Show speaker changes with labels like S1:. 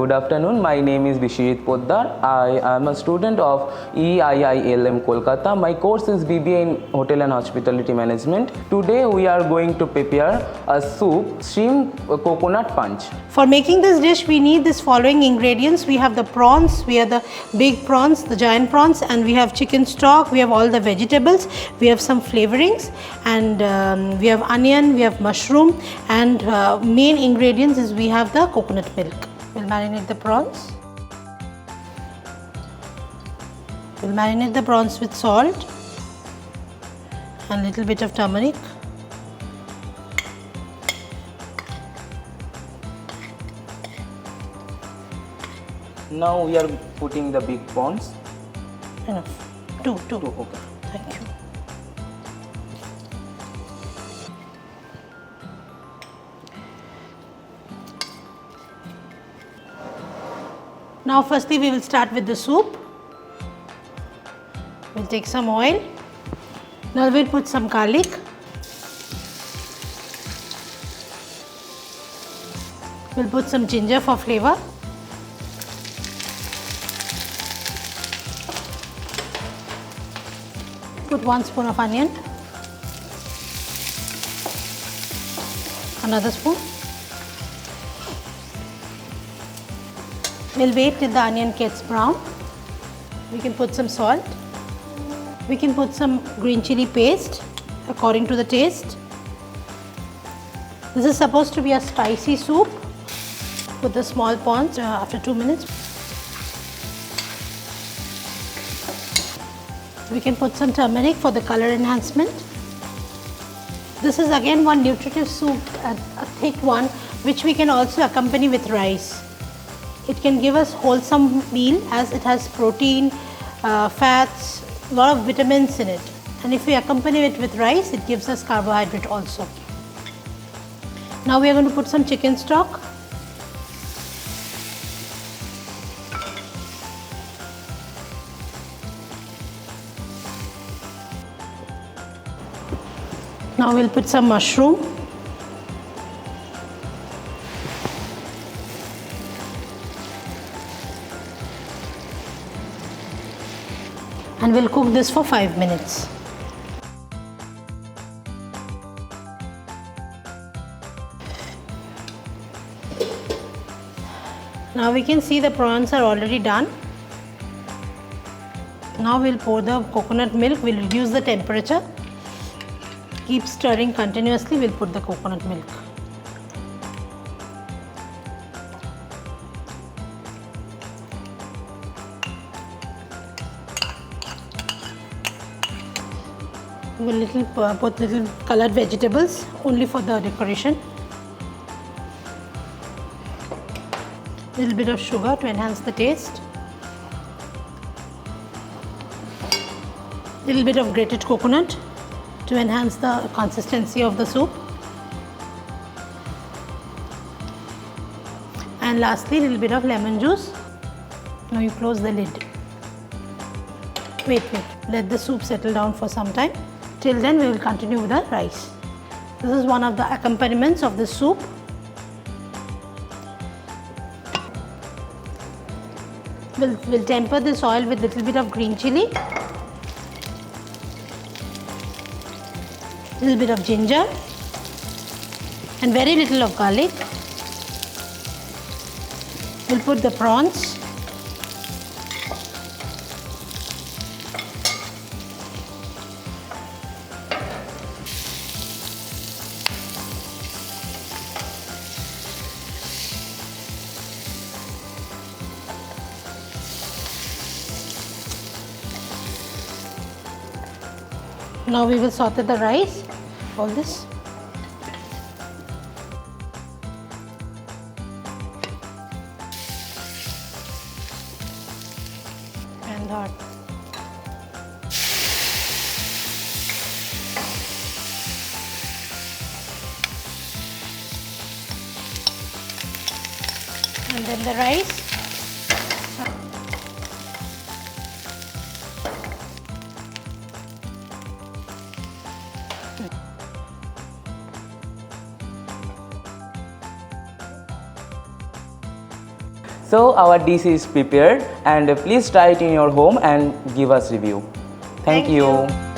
S1: Good afternoon. My name is Biswajit Poddar. I am a student of EIILM-Kolkata. My course is BBA in Hotel and Hospitality Management. Today we are going to prepare a soup, shrimp coconut punch.
S2: For making this dish, we need this following ingredients. We have the prawns, we have the big prawns, the giant prawns, and we have chicken stock, we have all the vegetables, we have some flavorings, and we have onion, we have mushroom, and main ingredients is we have the coconut milk. We'll marinate the prawns. We'll marinate the prawns with salt and little bit of turmeric.
S1: Now we are putting the big prawns.
S2: Enough. Two.
S1: Okay.
S2: Thank you. Now firstly we will start with the soup. We'll take some oil. Now we'll put some garlic. We'll put some ginger for flavor. Put 1 spoon of onion. Another spoon. We'll wait till the onion gets brown. We can put some salt. We can put some green chili paste according to the taste. This is supposed to be a spicy soup. Put the small prawns after 2 minutes. We can put some turmeric for the color enhancement. This is again one nutritive soup, a thick one, which we can also accompany with rice. It can give us wholesome meal as it has protein, fats, a lot of vitamins in it. And if we accompany it with rice, it gives us carbohydrate also. Now we are going to put some chicken stock. Now we'll put some mushroom. And we'll cook this for 5 minutes. Now we can see the prawns are already done. Now we'll pour the coconut milk. We'll reduce the temperature. Keep stirring continuously. We'll put the coconut milk. We'll put little colored vegetables only for the decoration. Little bit of sugar to enhance the taste. Little bit of grated coconut to enhance the consistency of the soup. And lastly, little bit of lemon juice. Now you close the lid. Wait. Let the soup settle down for some time. Till then we will continue with the rice. This is one of the accompaniments of the soup. We'll temper this oil with little bit of green chili, little bit of ginger, and very little of garlic. We'll put the prawns. Now we will saute the rice, all this. And hot. And then the rice.
S1: So our dish is prepared, and please try it in your home and give us review. Thank you.